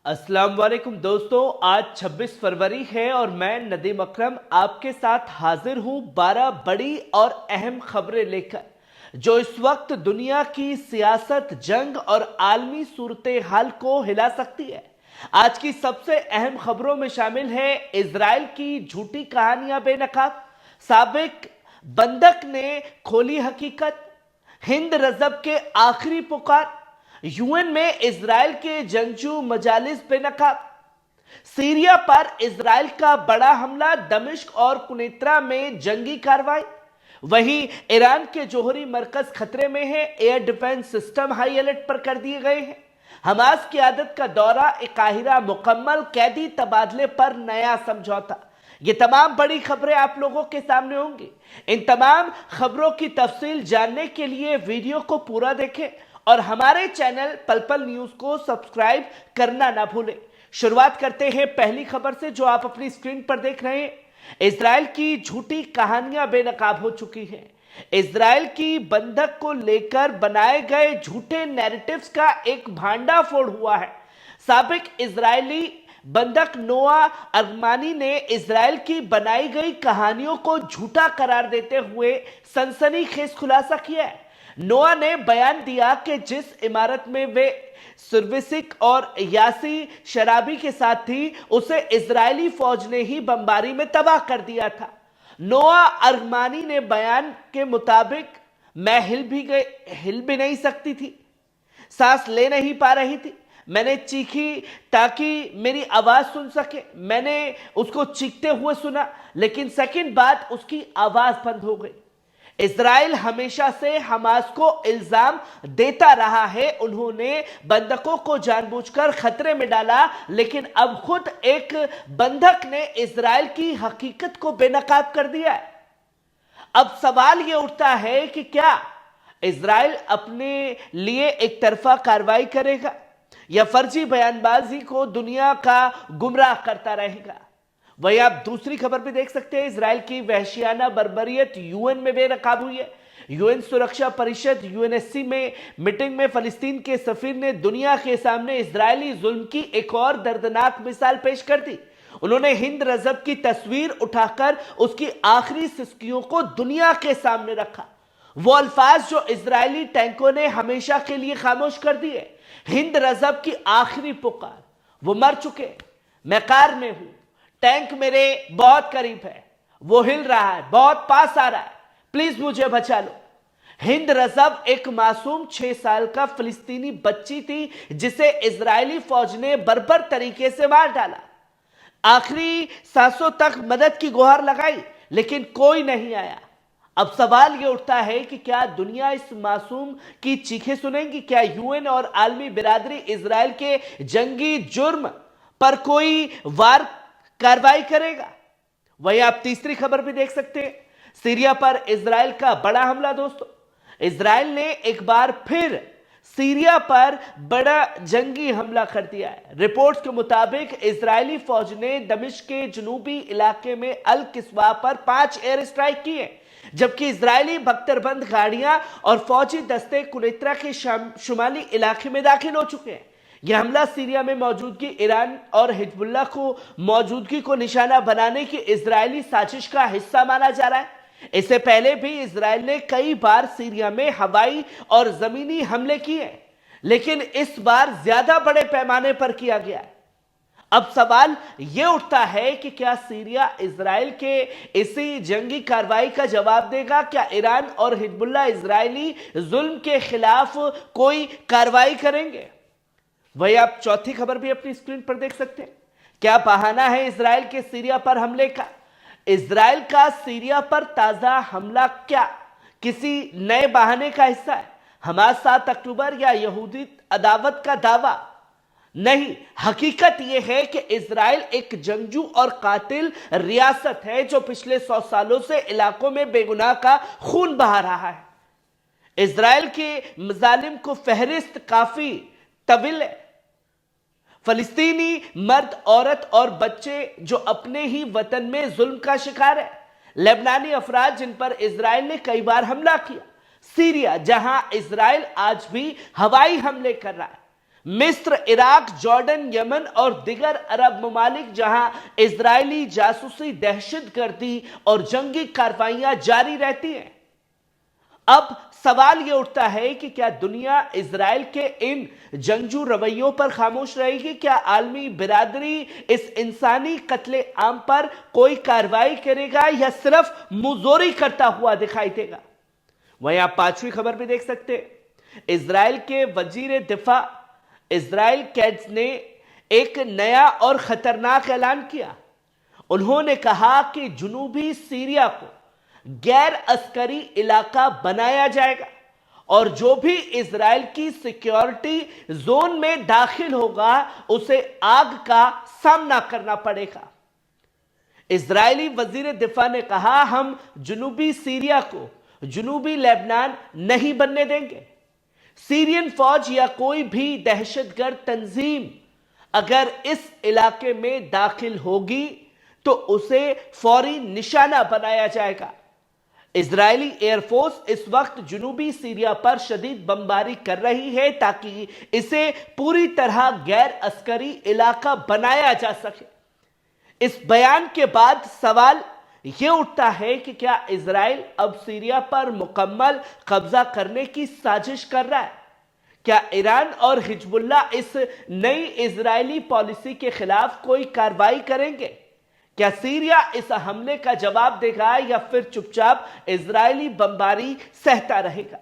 अस्सलाम वालेकुम दोस्तों, आज 26 फरवरी है और मैं नदीम अकरम आपके साथ हाजिर हूं 12 बड़ी और अहम खबरें लेकर जो इस वक्त दुनिया की सियासत, जंग और आलमी सूरत हाल को हिला सकती है। आज की सबसे अहम खबरों में शामिल है इजराइल की झूठी कहानियां बेनकाब, साबिक बंधक ने खोली हकीकत, हिंद रजब के आखिरी पुकार, यूएन में इजराइल के जंगजू मजालिस बेनकाब, सीरिया पर इजराइल का बड़ा हमला, दमिश्क और कुनैत्रा में जंगी कार्रवाई, वहीं ईरान के जौहरी मरकज खतरे में है, air defence system high alert पर कर दिए गए हैं। हमास की आदत का दौरा, काहिरा मुकम्मल, कैदी तबादले पर नया समझौता। ये तमाम बड़ी खबरें आप लोगों के सामने होंगी। इन तमाम खबरों की तफसील जानने के लिए वीडियो को पूरा देखें और हमारे चैनल पल पल न्यूज को सब्सक्राइब करना ना भूलें। शुरुआत करते हैं पहली खबर से जो आप अपनी स्क्रीन पर देख रहे हैं। इजराइल की झूठी कहानियां बेनकाब हो चुकी हैं। इजराइल की बंधक को लेकर बनाए गए झूठे नैरेटिव्स का एक भांडाफोड़ हुआ है। साबिक इजरायली बंधक नोआ अरमानी ने इजराइल की बनाई गई कहानियों को झूठा करार देते हुए सनसनीखेज खुलासा किया है। नोआ ने बयान दिया कि जिस इमारत में वे सुरविसिक और यासी शराबी के साथ थी, उसे इजरायली फौज ने ही बमबारी में तबाह कर दिया था। नोआ अरमानी ने बयान के मुताबिक मैं हिल भी नहीं सकती थी, सांस ले नहीं पा रही थी, मैंने चीखी ताकि मेरी आवाज सुन सके। मैंने उसको चीखते हुए सुना, लेकिन सेकंड बाद उसकी आवाज बंद हो गई। इजराइल हमेशा से हमास को इल्जाम देता रहा है, उन्होंने बंधकों को जानबूझकर खतरे में डाला, लेकिन अब खुद एक बंधक ने इजराइल की हकीकत को बेनकाब कर दिया है। अब सवाल यह उठता है कि क्या इजराइल अपने लिए एक तरफा कार्रवाई करेगा या फर्जी बयानबाजी को दुनिया का गुमराह करता रहेगा। वहीं आप दूसरी खबर भी देख सकते हैं, इजराइल की वहशियाना बर्बरियत यूएन में बेनकाब हुई है। यूएन सुरक्षा परिषद यूएनएससी में मीटिंग में फलस्तीन के सफीर ने दुनिया के सामने इजरायली जुल्म की एक और दर्दनाक मिसाल पेश कर दी। उन्होंने हिंद रजब की तस्वीर उठाकर उसकी आखिरी सिसकियों को दुनिया के सामने रखा, वो अल्फाज जो इजरायली टैंकों ने हमेशा के लिए खामोश कर दिए। हिंद रजब की आखिरी पुकार, वो मर चुके, मैं कार में हूं, टैंक मेरे बहुत करीब है, वो हिल रहा है, बहुत पास आ रहा है, प्लीज मुझे बचा लो। हिंद रजब एक मासूम 6 साल का फिलिस्तीनी बच्ची थी जिसे इजरायली फौज ने बर्बर तरीके से मार डाला। आखिरी सांसों तक मदद की गुहार लगाई, लेकिन कोई नहीं आया। अब सवाल यह उठता है कि क्या दुनिया इस मासूम की चीखें सुनेगी? क्या यूएन और आलमी बिरादरी इजराइल के जंगी जुर्म पर कोई वार कार्रवाई करेगा? वहीं आप तीसरी खबर भी देख सकते हैं, सीरिया पर इजराइल का बड़ा हमला। दोस्तों, इजराइल ने एक बार फिर सीरिया पर बड़ा जंगी हमला कर दिया है। रिपोर्ट्स के मुताबिक इजरायली फौज ने दमिश्क के जनूबी इलाके में अल किस्वा पर 5 एयर स्ट्राइक किए, जबकि इजरायली बख्तरबंद गाड़ियां और फौजी दस्ते कुनैत्रा के शुमाली इलाके में दाखिल हो चुके हैं। यह हमला सीरिया में मौजूदगी ईरान और हिजबुल्लाह को मौजूदगी को निशाना बनाने की इजरायली साजिश का हिस्सा माना जा रहा है। इससे पहले भी इजराइल ने कई बार सीरिया में हवाई और जमीनी हमले किए, लेकिन इस बार ज्यादा बड़े पैमाने पर किया गया है। अब सवाल यह उठता है कि क्या सीरिया इजराइल के इसी जंगी कार्रवाई का जवाब देगा? क्या ईरान और हिजबुल्लाह इजरायली जुल्म के खिलाफ कोई कार्रवाई करेंगे? वही आप चौथी खबर भी अपनी स्क्रीन पर देख सकते हैं। क्या बहाना है इजराइल के सीरिया पर हमले का? इजराइल का सीरिया पर ताजा हमला क्या किसी नए बहाने का हिस्सा है? हमास 7 अक्टूबर या यहूदी अदावत का दावा नहीं। हकीकत यह है कि इजराइल एक जंगजू और कातिल रियासत है जो पिछले 100 सालों से इलाकों में बेगुनाह का खून बहा रहा है। इजराइल के मजालिम को फहरिस्त काफी तविल है। फलस्तीनी मर्द, औरत और बच्चे जो अपने ही वतन में जुल्म का शिकार है। लेबनानी अफराद जिन पर इजराइल ने कई बार हमला किया। सीरिया जहां इजराइल आज भी हवाई हमले कर रहा है। मिस्र, इराक, जॉर्डन, यमन और दिगर अरब ममालिक जहां इजरायली जासूसी, दहशतगर्दी और जंगी कार्रवाइयां जारी रहती हैं। अब सवाल यह उठता है कि क्या दुनिया इजराइल के इन जंगजू रवैयों पर खामोश रहेगी? क्या आलमी बिरादरी इस इंसानी कत्ले आम पर कोई कार्रवाई करेगा या सिर्फ मुजोरी करता हुआ दिखाई देगा? वहीं आप पांचवी खबर भी देख सकते हैं। इजराइल के वजीर दिफा इजराइल कैट्ज ने एक नया और खतरनाक ऐलान किया। उन्होंने कहा कि जुनूबी सीरिया को गैर अस्करी इलाका बनाया जाएगा और जो भी इजराइल की सिक्योरिटी जोन में दाखिल होगा उसे आग का सामना करना पड़ेगा। इजरायली वजीर दिफा ने कहा, हम जुनूबी सीरिया को जुनूबी लेबनान नहीं बनने देंगे। सीरियन फौज या कोई भी दहशतगर्द तंजीम अगर इस इलाके में दाखिल होगी तो उसे फौरी निशाना बनाया जाएगा। इजरायली एयरफोर्स इस वक्त जुनूबी सीरिया पर शदीद बमबारी कर रही है ताकि इसे पूरी तरह गैर अस्करी इलाका बनाया जा सके। इस बयान के बाद सवाल यह उठता है कि क्या इजराइल अब सीरिया पर मुकम्मल कब्जा करने की साजिश कर रहा है? क्या ईरान और हिजबुल्लाह इस नई इजरायली पॉलिसी के खिलाफ कोई कार्रवाई करेंगे? क्या सीरिया इस हमले का जवाब देगा या फिर चुपचाप इजरायली बमबारी सहता रहेगा?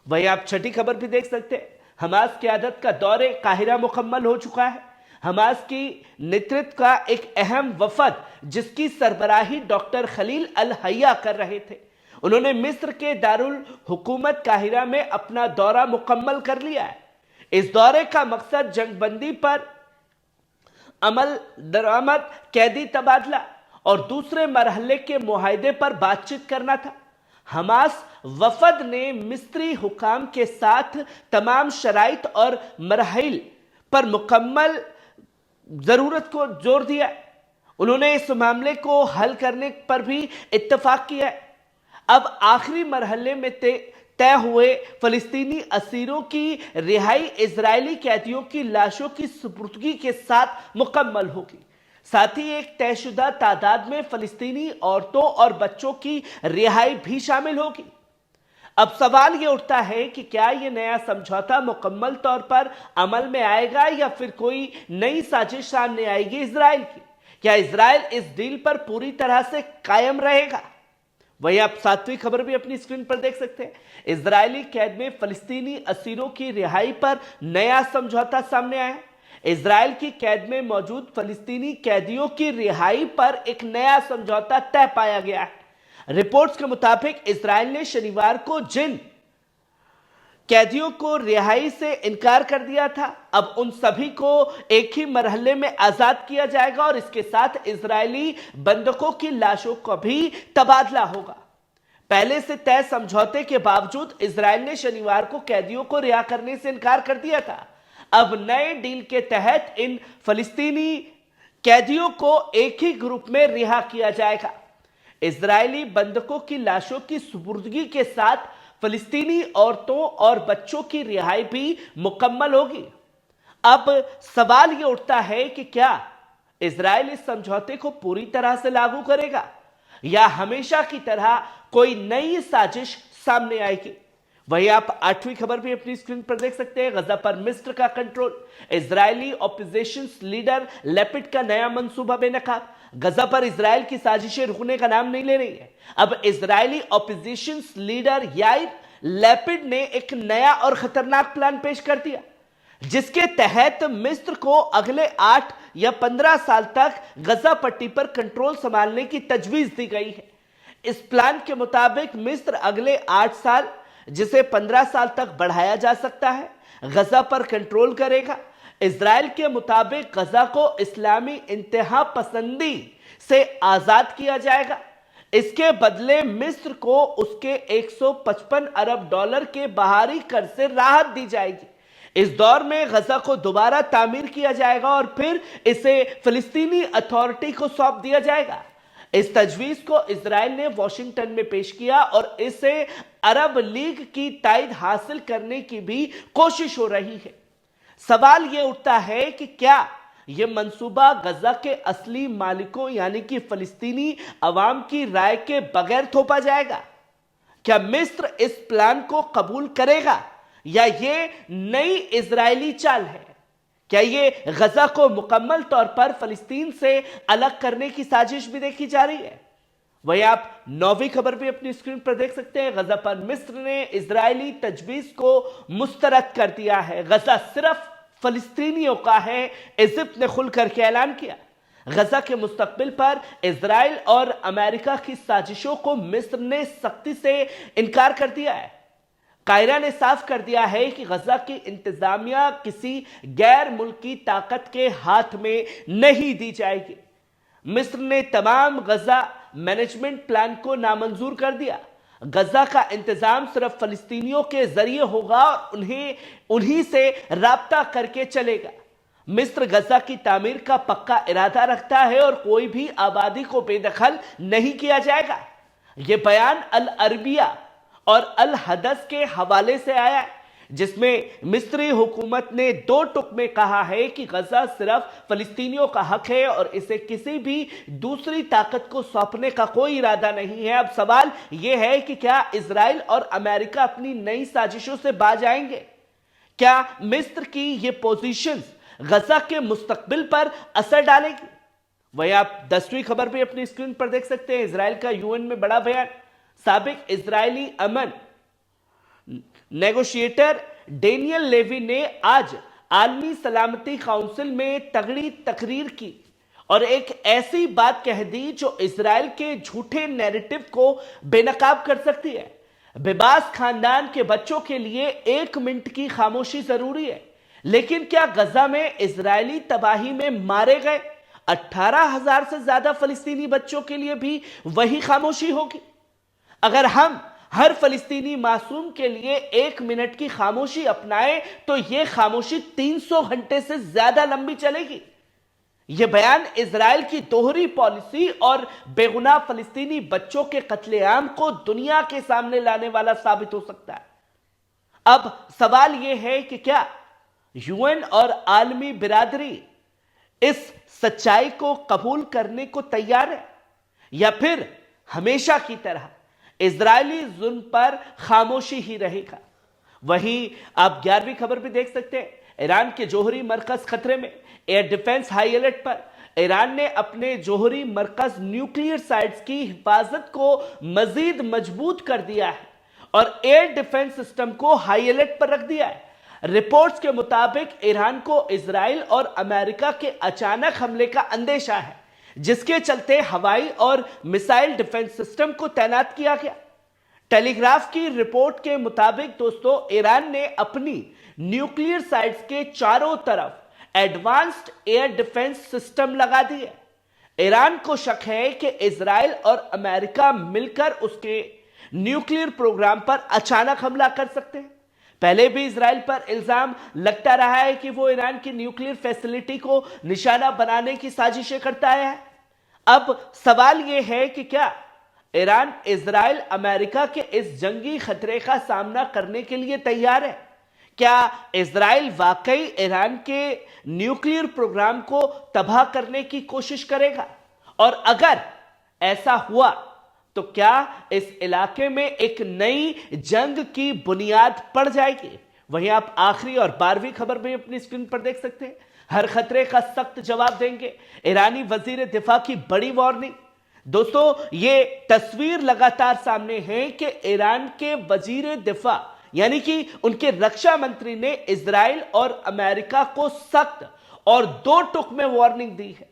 वहीं आप छठी खबर भी देख सकते हैं। हमास क़यादत का दौरे काहिरा मुकम्मल हो चुका है। हमास की नेतृत्व का एक अहम वफद जिसकी सरबराही डॉक्टर खलील अल हैया कर रहे थे, उन्होंने मिस्र के दारुल हुकूमत काहिरा में अपना दौरा मुकम्मल कर लिया है। इस दौरे का मकसद जंगबंदी पर अमल दरामद, कैदी तबादला और दूसरे मरहले के मुआहदे पर बातचीत करना था। हमास वफद ने मिस्री हुकाम के साथ तमाम शराइत और मरहिल पर मुकम्मल जरूरत को जोर दिया। उन्होंने इस मामले को हल करने पर भी इत्तेफाक किया है। अब आखिरी मरहले में तय हुए फलस्तीनी असीरों की रिहाई इजरायली कैदियों की लाशों की सुपुर्दगी के साथ मुकम्मल होगी। साथ ही एक तयशुदा तादाद में फलस्तीनी औरतों और बच्चों की रिहाई भी शामिल होगी। अब सवाल यह उठता है कि क्या यह नया समझौता मुकम्मल तौर पर अमल में आएगा या फिर कोई नई साजिश सामने आएगी इजराइल की? क्या इजराइल इस डील पर पूरी तरह से कायम रहेगा? वहीं आप सातवीं खबर भी अपनी स्क्रीन पर देख सकते हैं। इजरायली कैद में फलस्तीनी असीरों की रिहाई पर नया समझौता सामने आया है। इजराइल की कैद में मौजूद फलस्तीनी कैदियों की रिहाई पर एक नया समझौता तय पाया गया है। रिपोर्ट्स के मुताबिक इजराइल ने शनिवार को जिन कैदियों को रिहाई से इनकार कर दिया था, अब उन सभी को एक ही मरहले में आजाद किया जाएगा और इसके साथ इजरायली बंधकों की लाशों का भी तबादला होगा। पहले से तय समझौते के बावजूद इजराइल ने शनिवार को कैदियों को रिहा करने से इनकार कर दिया था। अब नए डील के तहत इन फलस्तीनी कैदियों को एक ही ग्रुप में रिहा किया जाएगा। इजरायली बंधकों की लाशों की सुपुर्दगी के साथ फलस्तीनी औरतों और बच्चों की रिहाई भी मुकम्मल होगी। अब सवाल यह उठता है कि क्या इजराइल इस समझौते को पूरी तरह से लागू करेगा या हमेशा की तरह कोई नई साजिश सामने आएगी? वहीं आप आठवीं खबर भी अपनी स्क्रीन पर देख सकते हैं। गजा पर मिस्र का control, Israeli opposition leader Lapid का नया मंसूबा बेनकाब। गजा पर इजराइल की साजिशें रुकने का नाम नहीं ले रही है। अब Israeli opposition leader Yair Lapid ने एक नया और खतरनाक प्लान पेश कर दिया जिसके तहत मिस्र को अगले 8 या 15 साल तक गजा पट्टी पर कंट्रोल संभालने की तजवीज दी गई है। इस प्लान के मुताबिक मिस्र अगले 8 साल, जिसे 15 साल तक बढ़ाया जा सकता है, गजा पर कंट्रोल करेगा। इजराइल के मुताबिक गजा को इस्लामी इंतहा पसंदी से आजाद किया जाएगा। इसके बदले मिस्र को उसके 155 अरब डॉलर के बाहरी कर से राहत दी जाएगी। इस दौर में गजा को दोबारा तामीर किया जाएगा और फिर इसे फिलिस्तीनी अथॉरिटी को सौंप दिया जाएगा। इस तजवीज को इजराइल ने वॉशिंगटन में पेश किया और इसे अरब लीग की तायद हासिल करने की भी कोशिश हो रही है। सवाल यह उठता है कि क्या यह मंसूबा गजा के असली मालिकों यानी कि फलस्तीनी अवाम की राय के बगैर थोपा जाएगा? क्या मिस्र इस प्लान को कबूल करेगा या यह नई इजरायली चाल है? क्या यह गजा को मुकम्मल तौर पर फलस्तीन से अलग करने की साजिश भी देखी जा रही है? वही आप 9वीं खबर भी अपनी स्क्रीन पर देख सकते हैं। गजा पर मिस्र ने इजरायली तजवीज को मुस्तरद कर दिया है। गजा सिर्फ फलस्तीनियों का है, इजिप्ट ने खुल करके ऐलान किया। गजा के मुस्तकबिल पर इजराइल और अमेरिका की साजिशों को मिस्र ने सख्ती से इनकार कर दिया है। कायरा ने साफ कर दिया है कि गजा की इंतजामिया किसी गैर मुल्की ताकत के हाथ में नहीं दी जाएगी। मिस्र ने तमाम गजा मैनेजमेंट प्लान को नामंजूर कर दिया। गजा का इंतजाम सिर्फ फलस्तीनियों के जरिए होगा और उन्हीं से राब्ता करके चलेगा। मिस्र गजा की तामीर का पक्का इरादा रखता है और कोई भी आबादी को बेदखल नहीं किया जाएगा। यह बयान अल अरबिया और अल हदस के हवाले से आया है, जिसमें मिस्री हुकूमत ने 2 टुक में कहा है कि गजा सिर्फ फलस्तीनियों का हक है और इसे किसी भी दूसरी ताकत को सौंपने का कोई इरादा नहीं है। अब सवाल यह है कि क्या इजराइल और अमेरिका अपनी नई साजिशों से बाज आएंगे? क्या मिस्र की ये पोजीशन गजा के मुस्तकबिल पर असर डालेगी? वही आप 10वीं खबर भी अपनी स्क्रीन पर देख सकते हैं। इजराइल का यूएन में बड़ा बयान। साबिक इजरायली अमन नेगोशिएटर डेनियल लेवी ने आज आलमी सलामती काउंसिल में तगड़ी तकरीर की और एक ऐसी बात कह दी जो इजराइल के झूठे नैरेटिव को बेनकाब कर सकती है। बेबास खानदान के बच्चों के लिए 1 मिनट की खामोशी जरूरी है, लेकिन क्या गजा में इजरायली तबाही में मारे गए 18,000 से ज्यादा फलस्तीनी बच्चों के लिए भी वही खामोशी होगी? अगर हम हर फलस्तीनी मासूम के लिए 1 मिनट की खामोशी अपनाएं तो यह खामोशी 300 घंटे से ज्यादा लंबी चलेगी। यह बयान इजराइल की दोहरी पॉलिसी और बेगुनाह फलस्तीनी बच्चों के कत्लेआम को दुनिया के सामने लाने वाला साबित हो सकता है। अब सवाल यह है कि क्या यूएन और आलमी बिरादरी इस सच्चाई को कबूल करने को तैयार है या फिर हमेशा की तरह इजरायली जुल्म पर खामोशी ही रहेगा? वहीं आप 11वीं खबर भी देख सकते हैं। ईरान के जोहरी मरकज खतरे में, एयर डिफेंस हाई अलर्ट पर। ईरान ने अपने जोहरी मरकज न्यूक्लियर साइट्स की हिफाजत को मजीद मजबूत कर दिया है और एयर डिफेंस सिस्टम को हाई अलर्ट पर रख दिया है। रिपोर्ट्स के मुताबिक ईरान को इजराइल और अमेरिका के अचानक हमले का अंदेशा है, जिसके चलते हवाई और मिसाइल डिफेंस सिस्टम को तैनात किया गया। टेलीग्राफ की रिपोर्ट के मुताबिक दोस्तों, ईरान ने अपनी न्यूक्लियर साइट्स के चारों तरफ एडवांस्ड एयर डिफेंस सिस्टम लगा दिए। ईरान को शक है कि इजराइल और अमेरिका मिलकर उसके न्यूक्लियर प्रोग्राम पर अचानक हमला कर सकते हैं। पहले भी इजराइल पर इल्जाम लगता रहा है कि वो ईरान की न्यूक्लियर फैसिलिटी को निशाना बनाने की साजिशें करता है। अब सवाल यह है कि क्या ईरान इजराइल अमेरिका के इस जंगी खतरे का सामना करने के लिए तैयार है? क्या इजराइल वाकई ईरान के न्यूक्लियर प्रोग्राम को तबाह करने की कोशिश करेगा? और अगर ऐसा हुआ तो क्या इस इलाके में एक नई जंग की बुनियाद पड़ जाएगी? वहीं आप आखिरी और 12वीं खबर भी अपनी स्क्रीन पर देख सकते हैं। हर खतरे का सख्त जवाब देंगे, ईरानी वजीर दिफा की बड़ी वार्निंग। दोस्तों, ये तस्वीर लगातार सामने है कि ईरान के वजीर दिफा यानी कि उनके रक्षा मंत्री ने इजराइल और अमेरिका को सख्त और 2 टुक में वार्निंग दी है।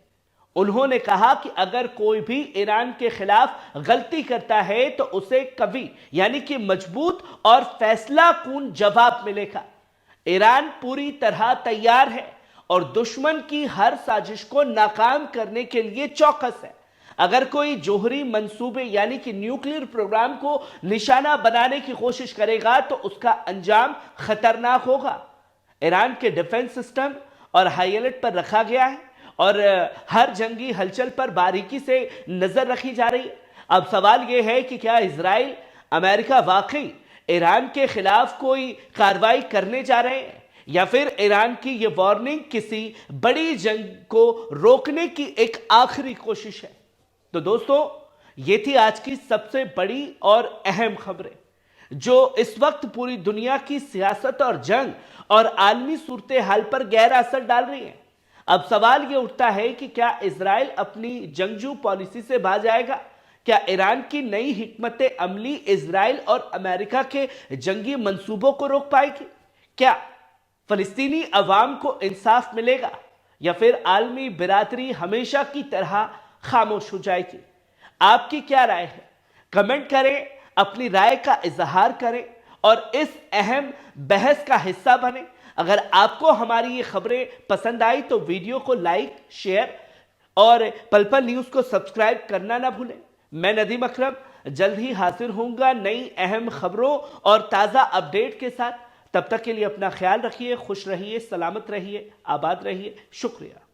उन्होंने कहा कि अगर कोई भी ईरान के खिलाफ गलती करता है तो उसे कभी यानी कि मजबूत और फैसला कून जवाब मिलेगा। ईरान पूरी तरह तैयार है और दुश्मन की हर साजिश को नाकाम करने के लिए चौकस है। अगर कोई जोहरी मंसूबे यानी कि न्यूक्लियर प्रोग्राम को निशाना बनाने की कोशिश करेगा तो उसका अंजाम खतरनाक होगा। ईरान के डिफेंस सिस्टम और हाई अलर्ट पर रखा गया है और हर जंगी हलचल पर बारीकी से नजर रखी जा रही है। अब सवाल यह है कि क्या इजराइल अमेरिका वाकई ईरान के खिलाफ कोई कार्रवाई करने जा रहे हैं یا پھر ایران کی یہ وارننگ کسی بڑی جنگ کو روکنے کی ایک آخری کوشش ہے؟ تو دوستو، یہ تھی آج کی سب سے بڑی اور اہم خبریں جو اس وقت پوری دنیا کی سیاست اور جنگ اور عالمی صورتحال پر گہرا اثر ڈال رہی ہیں۔ اب سوال یہ اٹھتا ہے کہ کیا اسرائیل اپنی جنگجو پالیسی سے باز جائے گا؟ کیا ایران کی نئی حکمت عملی اسرائیل اور امریکہ کے جنگی منصوبوں کو روک پائے گی؟ کیا فلسطینی عوام کو انصاف ملے گا یا پھر عالمی برادری ہمیشہ کی طرح خاموش ہو جائے گی؟ آپ کی کیا رائے ہے؟ کمنٹ کریں، اپنی رائے کا اظہار کریں اور اس اہم بحث کا حصہ بنیں۔ اگر آپ کو ہماری یہ خبریں پسند آئی تو ویڈیو کو لائک، شیئر اور پل پل نیوز کو سبسکرائب کرنا نہ بھولیں۔ میں ندیم اکرم جلد ہی حاضر ہوں گا نئی اہم خبروں اور تازہ اپڈیٹ کے ساتھ۔ تب تک کے لیے اپنا خیال رکھیے، خوش رہیے، سلامت رہیے، آباد رہیے۔ شکریہ۔